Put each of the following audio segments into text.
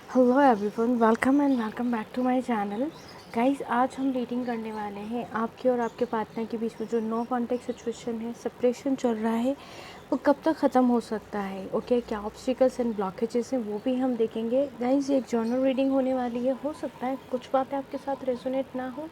Hello everyone, welcome back to my channel. Guys, आज हम reading करने वाले हैं आपके और आपके पार्टनर के बीच में जो नो कॉन्टैक्ट सिचुएशन है, सेपरेशन चल रहा है, वो कब तक ख़त्म हो सकता है। ओके, क्या ऑब्स्टिकल्स एंड ब्लॉकेजेस हैं वो भी हम देखेंगे। गाइस, ये एक जर्नल रीडिंग होने वाली है। हो सकता है कुछ बातें आपके साथ रेजोनेट ना हो,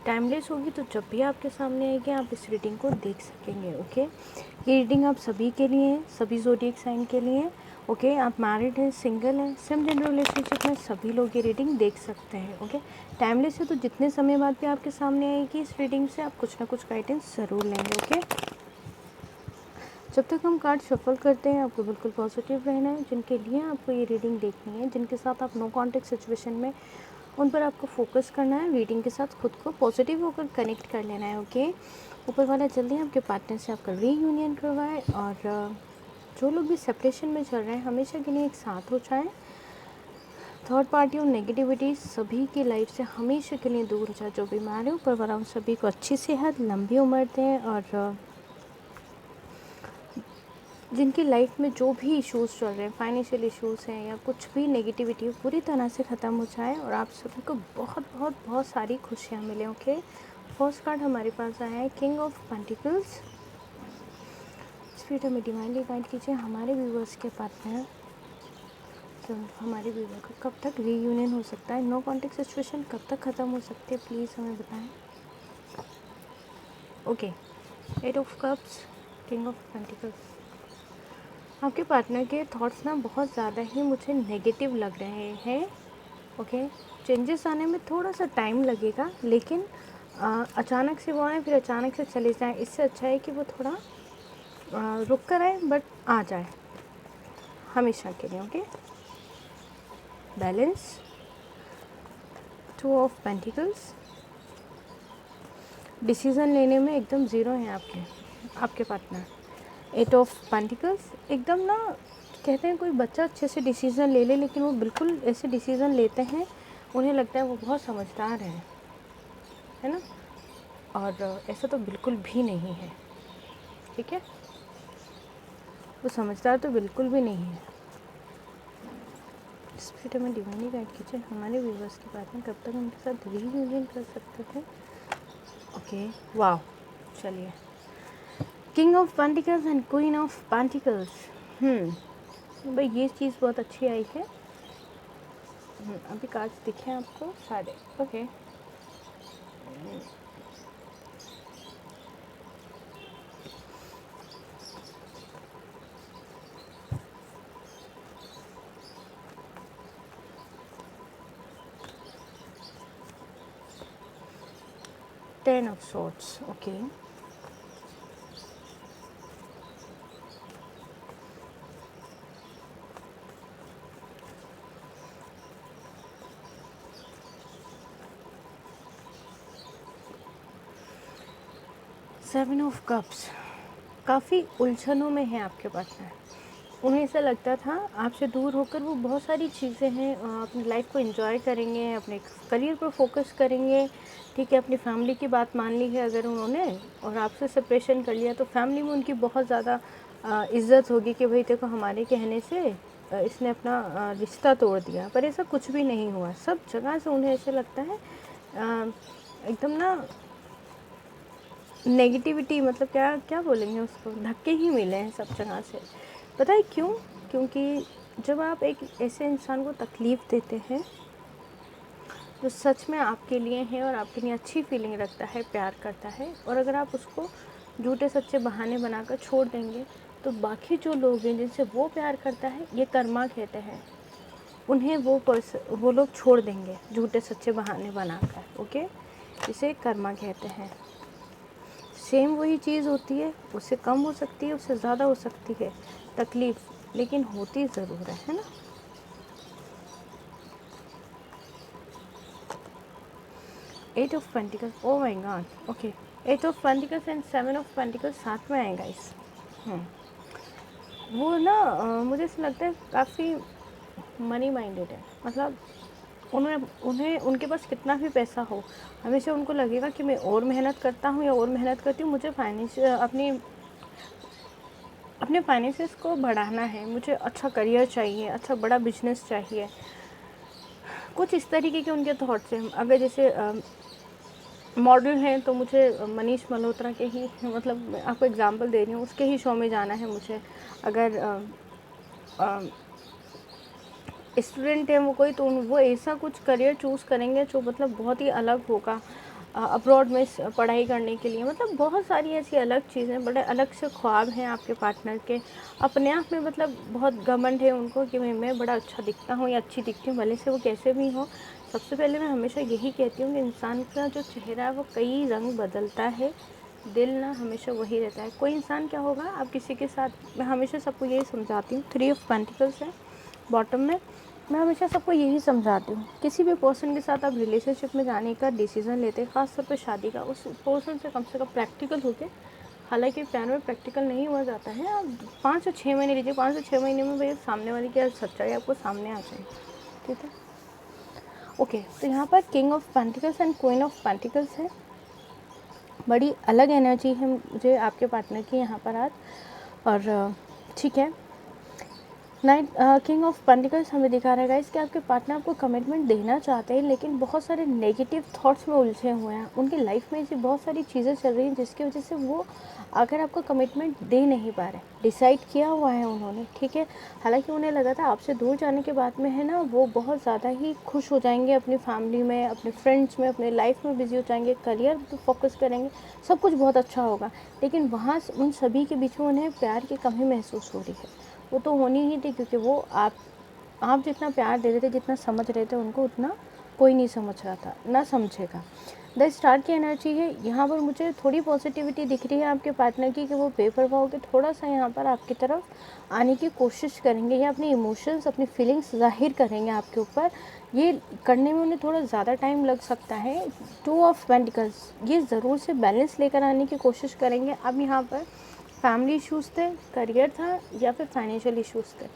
टाइमलेस होगी, तो जब भी आपके सामने आएगी आप इस रीडिंग को देख सकेंगे। ओके, ये रीडिंग आप सभी के लिए है, सभी ज़ोडिएक साइन के लिए। ओके, आप मैरिड हैं, सिंगल हैं, सेम जेंडर रिलेशनशिप में, सभी लोग ये रीडिंग देख सकते हैं। ओके, टाइमलेस है तो जितने समय बाद भी आपके सामने आएगी इस रीडिंग से आप कुछ ना कुछ गाइडेंस ज़रूर लेंगे। ओके, जब तक हम कार्ड शफल करते हैं आपको बिल्कुल पॉजिटिव रहना है। जिनके लिए आपको ये रीडिंग देखनी है, जिनके साथ आप नो कॉन्टैक्ट सिचुएशन में, उन पर आपको फोकस करना है। रीडिंग के साथ खुद को पॉजिटिव होकर कनेक्ट कर लेना है। ओके, ऊपर वाला जल्दी आपके पार्टनर से आपका रीयूनियन करवाए, और जो लोग भी सेपरेशन में चल रहे हैं हमेशा के लिए एक साथ हो जाएं। थर्ड पार्टी और नेगेटिविटी सभी की लाइफ से हमेशा के लिए दूर हो जाए। जो बीमार है ऊपर वाला उन सभी को अच्छी सेहत, लंबी उम्र दें, और जिनकी लाइफ में जो भी इश्यूज़ चल रहे हैं, फाइनेंशियल इश्यूज़ हैं या कुछ भी नेगेटिविटी, पूरी तरह से ख़त्म हो जाए और आप सभी को बहुत बहुत बहुत सारी खुशियाँ मिलें। ओके, फर्स्ट कार्ड हमारे पास आया है किंग ऑफ पेंटिकल्स। स्पिरिट हमें डिवाइनली गाइड कीजिए हमारे व्यूवर्स के पार्टनर, तो हमारे व्यूवर का कब तक रीयूनियन हो सकता है, नो कॉन्टैक्ट सिचुएशन कब तक ख़त्म हो सकती है, प्लीज़ हमें बताएं। Okay, eight of cups, king of pentacles. आपके पार्टनर के थॉट्स ना बहुत ज़्यादा ही मुझे नेगेटिव लग रहे हैं। ओके, चेंजेस आने में थोड़ा सा टाइम लगेगा, लेकिन अचानक से वो आए फिर अचानक से चले जाएं। इससे अच्छा है कि वो थोड़ा रुक कर आए बट आ जाए हमेशा के लिए। Okay, balance, two of pentacles. Decision लेने में एकदम ज़ीरो हैं आपके पार्टनर। एट ऑफ पेंटिकल्स, एकदम ना कहते हैं कोई बच्चा अच्छे से डिसीज़न ले ले, लेकिन वो बिल्कुल ऐसे डिसीज़न लेते हैं उन्हें लगता है वो बहुत समझदार है ना, और ऐसा तो बिल्कुल भी नहीं है। ठीक है, वो समझदार तो बिल्कुल भी नहीं है। स्पिरिट में डिवाइनली गाइड कीजिए हमारे व्यूवर्स के बारे में, कब तक उनके साथ रीयूनियन कर सकते हैं। ओके, वाह, चलिए, king of pentacles and queen of pentacles. भाई ये चीज़ बहुत अच्छी आई है। अभी कार्ड्स दिखे आपको सारे। Okay, ten of swords. Okay, seven of cups. काफ़ी उलझनों में है आपके पार्टनर। उन्हें ऐसा लगता था आपसे दूर होकर वो बहुत सारी चीज़ें हैं, अपनी लाइफ को एंजॉय करेंगे, अपने करियर पर फोकस करेंगे। ठीक है, अपनी फैमिली की बात मान ली है अगर उन्होंने, और आपसे सेपरेशन कर लिया तो फैमिली में उनकी बहुत ज़्यादा इज्जत होगी कि भाई देखो हमारे कहने से इसने अपना रिश्ता तोड़ दिया। पर ऐसा कुछ भी नहीं हुआ। सब जगह से उन्हें ऐसे लगता है एकदम ना नेगेटिविटी, मतलब क्या क्या बोलेंगे उसको, धक्के ही मिले हैं सब जगह से। पता है क्यों? क्योंकि जब आप एक ऐसे इंसान को तकलीफ़ देते हैं जो सच में आपके लिए है और आपके लिए अच्छी फीलिंग रखता है, प्यार करता है, और अगर आप उसको झूठे सच्चे बहाने बनाकर छोड़ देंगे तो बाकी जो लोग हैं जिनसे वो प्यार करता है, ये कर्मा कहते हैं, उन्हें वो लोग छोड़ देंगे झूठे सच्चे बहाने बनाकर। ओके, इसे कर्मा कहते हैं। सेम वही चीज़ होती है, उससे कम हो सकती है, उससे ज़्यादा हो सकती है तकलीफ़, लेकिन होती ज़रूर है ना। Eight of pentacles, oh my god. Okay, eight of pentacles and seven of pentacles साथ में आएगा इस। वो ना मुझे ऐसा लगता है काफ़ी मनी माइंडेड है। मतलब उन्हें उन्हें उनके पास कितना भी पैसा हो, हमेशा उनको लगेगा कि मैं और मेहनत करता हूँ या और मेहनत करती हूँ, मुझे अपने फाइनेंसेस को बढ़ाना है, मुझे अच्छा करियर चाहिए, अच्छा बड़ा बिजनेस चाहिए। कुछ इस तरीके के उनके थॉट्स हैं। अगर जैसे मॉडल हैं तो मुझे मनीष मल्होत्रा के ही, मतलब मैं आपको एग्जांपल दे रही हूँ, उसके ही शो में जाना है मुझे। अगर स्टूडेंट है वो कोई, तो वो ऐसा कुछ करियर चूज़ करेंगे जो मतलब बहुत ही अलग होगा अब्रॉड में पढ़ाई करने के लिए। मतलब बहुत सारी ऐसी अलग चीज़ें, बड़े अलग से ख्वाब हैं आपके पार्टनर के। अपने आप में मतलब बहुत घमंड है उनको कि मैं बड़ा अच्छा दिखता हूँ या अच्छी दिखती हूँ, भले से वो कैसे भी हो। सबसे पहले मैं हमेशा यही कहती हूँ कि इंसान का जो चेहरा है वो कई रंग बदलता है, दिल ना हमेशा वही रहता है। कोई इंसान क्या होगा, आप किसी के साथ, मैं हमेशा सबको यही समझाती हूँ, 3 ऑफ पेंटिकल्स है बॉटम में। मैं हमेशा सबको यही समझाती हूँ, किसी भी पर्सन के साथ आप रिलेशनशिप में जाने का डिसीज़न लेते हैं, ख़ासतौर पे शादी का, उस पर्सन से कम प्रैक्टिकल होके, हालांकि प्यार में प्रैक्टिकल नहीं हुआ जाता है, आप 5 से 6 महीने लीजिए, 5 से 6 महीने में भैया सामने वाली की सच्चाई आपको सामने आ जाए। ठीक है, ओके। तो यहाँ पर king of pentacles and queen of pentacles है। बड़ी अलग एनर्जी है मुझे आपके पार्टनर की यहाँ पर आज। और ठीक है, नाइट किंग ऑफ पेंटिकल्स हमें दिखा रहा है गाइस कि आपके पार्टनर आपको कमिटमेंट देना चाहते हैं, लेकिन बहुत सारे नेगेटिव थॉट्स में उलझे हुए हैं। उनकी लाइफ में ऐसी बहुत सारी चीज़ें चल रही हैं जिसकी वजह से वो अगर आपको कमिटमेंट दे नहीं पा रहे। डिसाइड किया हुआ है उन्होंने, ठीक है, हालांकि उन्हें लगा था आपसे दूर जाने के बाद में है ना, वो बहुत ज़्यादा ही खुश हो जाएंगे अपनी फैमिली में, अपने फ्रेंड्स में, अपने लाइफ में बिजी हो जाएंगे, करियर पर फोकस करेंगे, सब कुछ बहुत अच्छा होगा। लेकिन वहाँ उन सभी के बीच में उन्हें प्यार की कमी महसूस हो रही है। वो तो होनी ही थी, क्योंकि वो आप जितना प्यार दे रहे थे, जितना समझ रहे थे उनको, उतना कोई नहीं समझ रहा था, ना समझेगा। द स्टार की एनर्जी है यहाँ पर। मुझे थोड़ी पॉजिटिविटी दिख रही है आपके पार्टनर की, कि वो बेपरवाह होकर थोड़ा सा यहाँ पर आपकी तरफ आने की कोशिश करेंगे, या अपनी इमोशंस, अपनी फीलिंग्स जाहिर करेंगे आपके ऊपर। ये करने में उन्हें थोड़ा ज़्यादा टाइम लग सकता है। 2 ऑफ पेंटिकल्स, ये ज़रूर से बैलेंस लेकर आने की कोशिश करेंगे। अब यहाँ पर फैमिली इश्यूज़ थे, करियर था, या फिर फाइनेंशियल इश्यूज़ थे,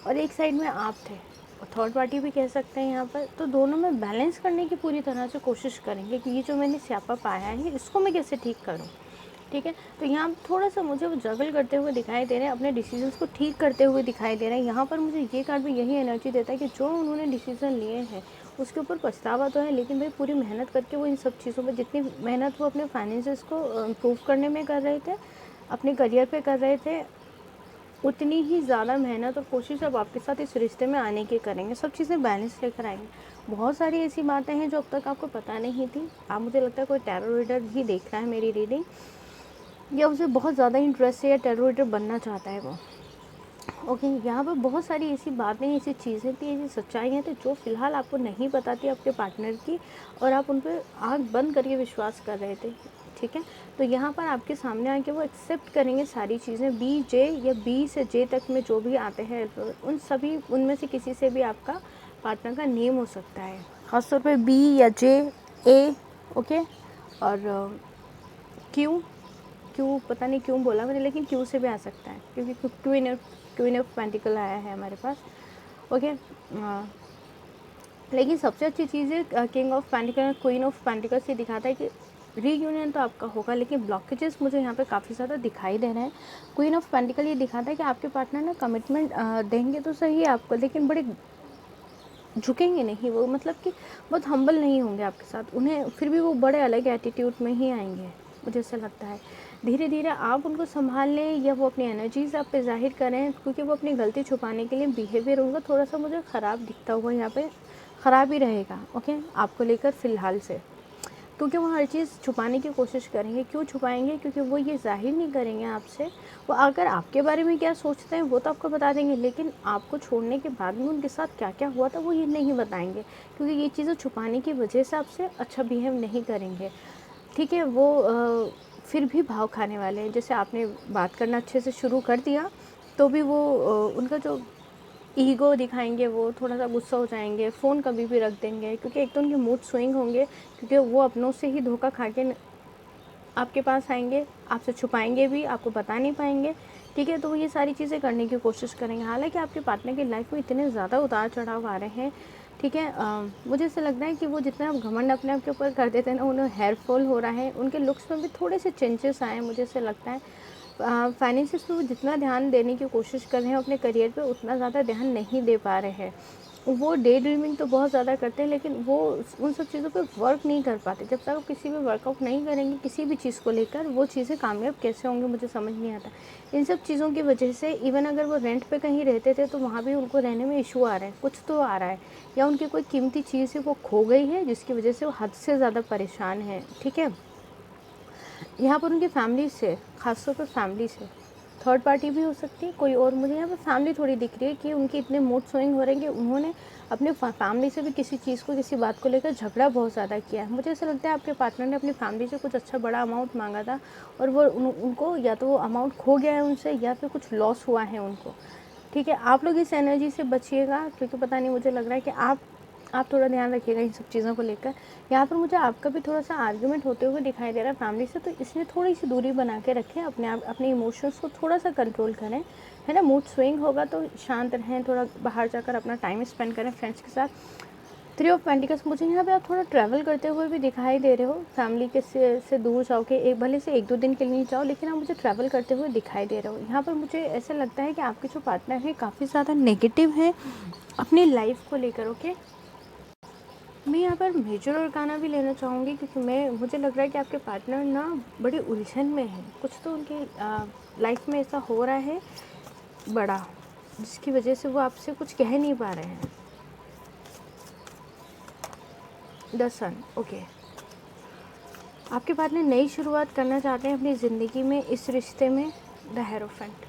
और एक साइड में आप थे, और थर्ड पार्टी भी कह सकते हैं यहाँ पर। तो दोनों में बैलेंस करने की पूरी तरह से कोशिश करेंगे कि ये जो मैंने स्यापा पाया है इसको मैं कैसे ठीक करूँ। ठीक है, तो यहाँ थोड़ा सा मुझे वो जगल करते हुए दिखाई दे रहे हैं, अपने डिसीजंस को ठीक करते हुए दिखाई दे रहे हैं। यहाँ पर मुझे ये कार्ड भी यही एनर्जी देता है कि जो उन्होंने डिसीजन लिए हैं उसके ऊपर पछतावा तो है, लेकिन भाई पूरी मेहनत करके वो इन सब चीज़ों पर, जितनी मेहनत वो अपने फाइनेंसेस को इम्प्रूव करने में कर रहे थे, अपने करियर पे कर रहे थे, उतनी ही ज़्यादा मेहनत और कोशिश अब आपके साथ इस रिश्ते में आने की करेंगे। सब चीज़ें बैलेंस लेकर आएंगे। बहुत सारी ऐसी बातें हैं जो अब तक आपको पता नहीं थी। आप, मुझे लगता है कोई टैरो रीडर भी देख रहा है मेरी रीडिंग, या उसे बहुत ज़्यादा इंटरेस्ट है, या टैरो रीडर बनना चाहता है वो। ओके, यहाँ पर बहुत सारी ऐसी बातें, ऐसी चीज़ें थी, ऐसी सच्चाइयाँ थी जो फ़िलहाल आपको नहीं पता थी आपके पार्टनर की, और आप उन पर आँख बंद करके विश्वास कर रहे थे। ठीक है, तो यहाँ पर आपके सामने आके वो एक्सेप्ट करेंगे सारी चीज़ें। बी जे या बी से जे तक में जो भी आते हैं, उन सभी, उनमें से किसी से भी आपका पार्टनर का नेम हो सकता है, ख़ासतौर पे बी या जे, ए, ओके, और क्यू, क्यों पता नहीं क्यों बोला मैंने, लेकिन क्यों से भी आ सकता है, क्योंकि क्वीन ऑफ पेंटिकल आया है हमारे पास। ओके, लेकिन सबसे अच्छी चीज़ है किंग ऑफ पेंटिकल और क्वीन ऑफ पेंटिकल से दिखाता है कि रीयूनियन तो आपका होगा, लेकिन ब्लॉकेजेस मुझे यहाँ पे काफ़ी ज़्यादा दिखाई दे रहे हैं। क्वीन ऑफ पेंटिकल ये दिखाता है कि आपके पार्टनर ना कमिटमेंट देंगे तो सही आपको, लेकिन बड़े झुकेंगे नहीं वो, मतलब कि बहुत हम्बल नहीं होंगे आपके साथ। उन्हें फिर भी वो बड़े अलग एटीट्यूड में ही आएंगे, मुझे ऐसा लगता है। धीरे धीरे आप उनको संभाल लें, या वो अपनी एनर्जीज आप पे जाहिर करें, क्योंकि वो अपनी गलती छुपाने के लिए बिहेवियर उनका थोड़ा सा मुझे ख़राब दिखता हुआ यहाँ पे ख़राब ही रहेगा। ओके, आपको लेकर फ़िलहाल से, क्योंकि वो हर चीज़ छुपाने की कोशिश करेंगे। क्यों छुपाएंगे? क्योंकि वो ये जाहिर नहीं करेंगे आपसे। वो अगर आपके बारे में क्या सोचते हैं वो तो आपको बता देंगे, लेकिन आपको छोड़ने के बाद में उनके साथ क्या क्या हुआ था वो ये नहीं बताएंगे, क्योंकि ये चीज़ें छुपाने की वजह से आपसे अच्छा बिहेव नहीं करेंगे। ठीक है, वो फिर भी भाव खाने वाले हैं। जैसे आपने बात करना अच्छे से शुरू कर दिया तो भी वो उनका जो ईगो दिखाएंगे, वो थोड़ा सा गुस्सा हो जाएंगे, फ़ोन कभी भी रख देंगे, क्योंकि एक तो उनके मूड स्विंग होंगे, क्योंकि वो अपनों से ही धोखा खा के आपके पास आएंगे, आपसे छुपाएंगे भी, आपको बता नहीं पाएंगे। ठीक है, तो वो ये सारी चीज़ें करने की कोशिश करेंगे। हालांकि आपके पार्टनर की लाइफ में इतने ज़्यादा उतार चढ़ाव आ रहे हैं, ठीक है, मुझे ऐसा लगता है कि वो जितना आप घमंड अपने आप के ऊपर कर देते हैं ना, उन्हें हेयर फॉल हो रहा है। उनके लुक्स में भी थोड़े से चेंजेस आए हैं, मुझे ऐसा लगता है। फाइनेंसिस पे वो जितना ध्यान देने की कोशिश कर रहे हैं, अपने करियर पे उतना ज़्यादा ध्यान नहीं दे पा रहे हैं। वो डे ड्रीमिंग तो बहुत ज़्यादा करते हैं, लेकिन वो उन सब चीज़ों पे वर्क नहीं कर पाते। जब तक आप किसी भी वर्कआउट नहीं करेंगे किसी भी चीज़ को लेकर, वो चीज़ें कामयाब कैसे होंगी मुझे समझ नहीं आता। इन सब चीज़ों की वजह से इवन अगर वो रेंट पे कहीं रहते थे तो वहाँ भी उनको रहने में इशू आ रहा है, कुछ तो आ रहा है, या उनकी कोई कीमती चीज़ है वो खो गई है जिसकी वजह से वो हद से ज़्यादा परेशान है। ठीक है, यहाँ पर उनकी फैमिली से, ख़ासतौर पर फैमिली से, थर्ड पार्टी भी हो सकती है कोई और, मुझे यहाँ पर फैमिली थोड़ी दिख रही है कि उनके इतने मूड स्विंग हो रहे हैं कि उन्होंने अपने फैमिली से भी किसी चीज़ को, किसी बात को लेकर झगड़ा बहुत ज़्यादा किया है। मुझे ऐसा लगता है आपके पार्टनर ने अपनी फैमिली से कुछ अच्छा बड़ा अमाउंट मांगा था और वो उनको या तो वो अमाउंट खो गया है उनसे, या फिर कुछ लॉस हुआ है उनको। ठीक है, आप लोग इस एनर्जी से बचिएगा, क्योंकि पता नहीं, मुझे लग रहा है कि आप थोड़ा ध्यान रखिएगा इन सब चीज़ों को लेकर। यहाँ पर मुझे आपका भी थोड़ा सा आर्गुमेंट होते हुए दिखाई दे रहा है फैमिली से, तो इसलिए थोड़ी सी दूरी बना के रखें, अपने इमोशंस को थोड़ा सा कंट्रोल करें, है ना। मूड स्विंग होगा तो शांत रहें, थोड़ा बाहर जाकर अपना टाइम स्पेंड करें फ्रेंड्स के साथ। 3 ऑफ पेंटिकल्स, मुझे यहाँ पे आप थोड़ा ट्रैवल करते हुए भी दिखाई दे रहे हो, फैमिली के से दूर जाओ के, एक भले से 1-2 दिन के लिए जाओ, लेकिन आप मुझे ट्रैवल करते हुए दिखाई दे रहे हो। यहाँ पर मुझे ऐसा लगता है कि आपके जो पार्टनर है काफ़ी ज़्यादा नेगेटिव है अपनी लाइफ को लेकर। ओके, मैं यहाँ पर मेजर आर्काना भी लेना चाहूँगी, क्योंकि मुझे लग रहा है कि आपके पार्टनर ना बड़ी उलझन में है, कुछ तो उनकी लाइफ में ऐसा हो रहा है बड़ा, जिसकी वजह से वो आपसे कुछ कह नहीं पा रहे हैं। द सन, ओके, आपके पार्टनर नई शुरुआत करना चाहते हैं अपनी ज़िंदगी में, इस रिश्ते में। द हेरोफेंट,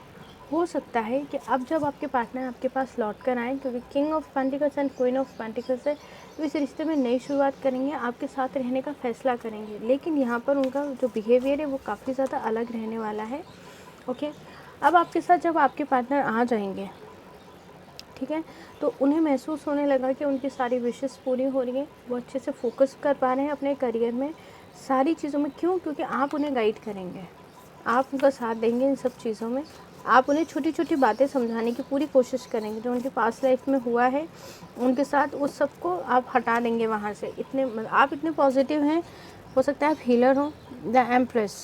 हो सकता है कि अब जब आपके पार्टनर आपके पास लौट कर आएँ, क्योंकि king of pentacles and queen of pentacles है, तो इस रिश्ते में नई शुरुआत करेंगे, आपके साथ रहने का फ़ैसला करेंगे, लेकिन यहाँ पर उनका जो बिहेवियर है वो काफ़ी ज़्यादा अलग रहने वाला है। ओके, अब आपके साथ जब आपके पार्टनर आ जाएंगे, ठीक है, तो उन्हें महसूस होने लगा कि उनकी सारी विशेस पूरी हो रही है, वो अच्छे से फोकस कर पा रहे हैं अपने करियर में, सारी चीज़ों में। क्यों? क्योंकि आप उन्हें गाइड करेंगे, आप उनका साथ देंगे इन सब चीज़ों में, आप उन्हें छोटी छोटी बातें समझाने की पूरी कोशिश करेंगे, जो उनके पास्ट लाइफ में हुआ है उनके साथ, उस सब को आप हटा देंगे वहाँ से। आप इतने पॉजिटिव हैं, हो सकता है आप हीलर हो। द एम्प्रेस,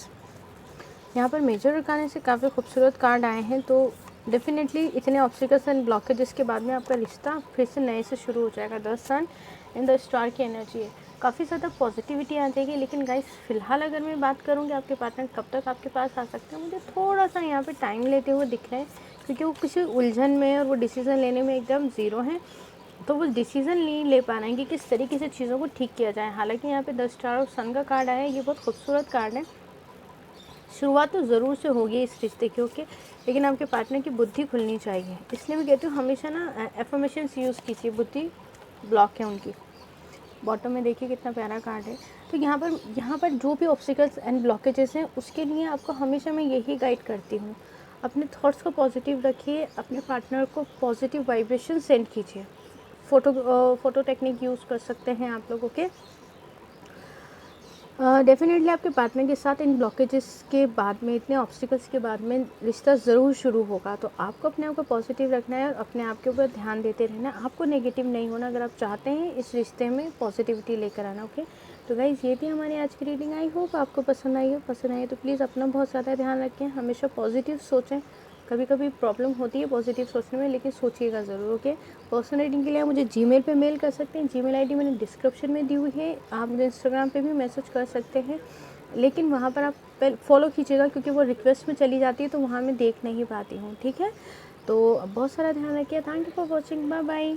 यहाँ पर मेजर अरकाना से काफ़ी खूबसूरत कार्ड आए हैं, तो डेफिनेटली इतने ऑब्स्टिकल्स एंड ब्लॉकेजेस के बाद में आपका रिश्ता फिर से नए से शुरू हो जाएगा। The sun in the star की एनर्जी है, काफ़ी ज़्यादा पॉजिटिविटी आ जाएगी। लेकिन गाइस, फ़िलहाल अगर मैं बात करूँ कि आपके पार्टनर कब तक आपके पास आ सकते हैं, मुझे थोड़ा सा यहाँ पे टाइम लेते हुए दिख रहे हैं, क्योंकि वो किसी उलझन में और वो डिसीज़न लेने में एकदम ज़ीरो हैं, तो वो डिसीज़न नहीं ले पा रहे हैं कि किस तरीके से चीज़ों को ठीक किया जाए। हालांकि यहाँ पे द स्टार और सन का कार्ड आया है, ये बहुत खूबसूरत कार्ड है। शुरुआत तो ज़रूर से होगी इस रिश्ते की, ओके, लेकिन आपके पार्टनर की बुद्धि खुलनी चाहिए। इसलिए मैं कहती हूँ हमेशा ना एफर्मेशंस यूज़ कीजिए, बुद्धि ब्लॉक है उनकी। बॉटम में देखिए कितना प्यारा कार्ड है। तो यहाँ पर जो भी ऑब्स्टिकल्स एंड ब्लॉकेजेस हैं, उसके लिए आपको हमेशा मैं यही गाइड करती हूँ, अपने थॉट्स को पॉजिटिव रखिए, अपने पार्टनर को पॉजिटिव वाइब्रेशन सेंड कीजिए। फ़ोटो टेक्निक यूज़ कर सकते हैं आप लोग, ओके। डेफिनेटली आपके पार्टनर के साथ इन ब्लॉकेजेस के बाद में, इतने ऑब्स्टिकल्स के बाद में रिश्ता ज़रूर शुरू होगा। तो आपको अपने आप को पॉजिटिव रखना है और अपने आप के ऊपर ध्यान देते रहना है, आपको नेगेटिव नहीं होना अगर आप चाहते हैं इस रिश्ते में पॉजिटिविटी लेकर आना, ओके। तो गाइज़, ये थी हमारी आज की रीडिंग। आई होप आपको पसंद आई हो। पसंद आई तो प्लीज़ अपना बहुत ज़्यादा ध्यान रखें, हमेशा पॉजिटिव सोचें। कभी कभी प्रॉब्लम होती है पॉजिटिव सोचने में, लेकिन सोचिएगा ज़रूर, ओके। पर्सनल रीडिंग के लिए आप मुझे जीमेल पे मेल कर सकते हैं, जीमेल आईडी मैंने डिस्क्रिप्शन में दी हुई है। आप मुझे इंस्टाग्राम पे भी मैसेज कर सकते हैं, लेकिन वहाँ पर आप फॉलो कीजिएगा, क्योंकि वो रिक्वेस्ट में चली जाती है तो वहाँ मैं देख नहीं पाती हूँ, ठीक है। तो बहुत सारा ध्यान रखिए। Thank you for watching, bye bye.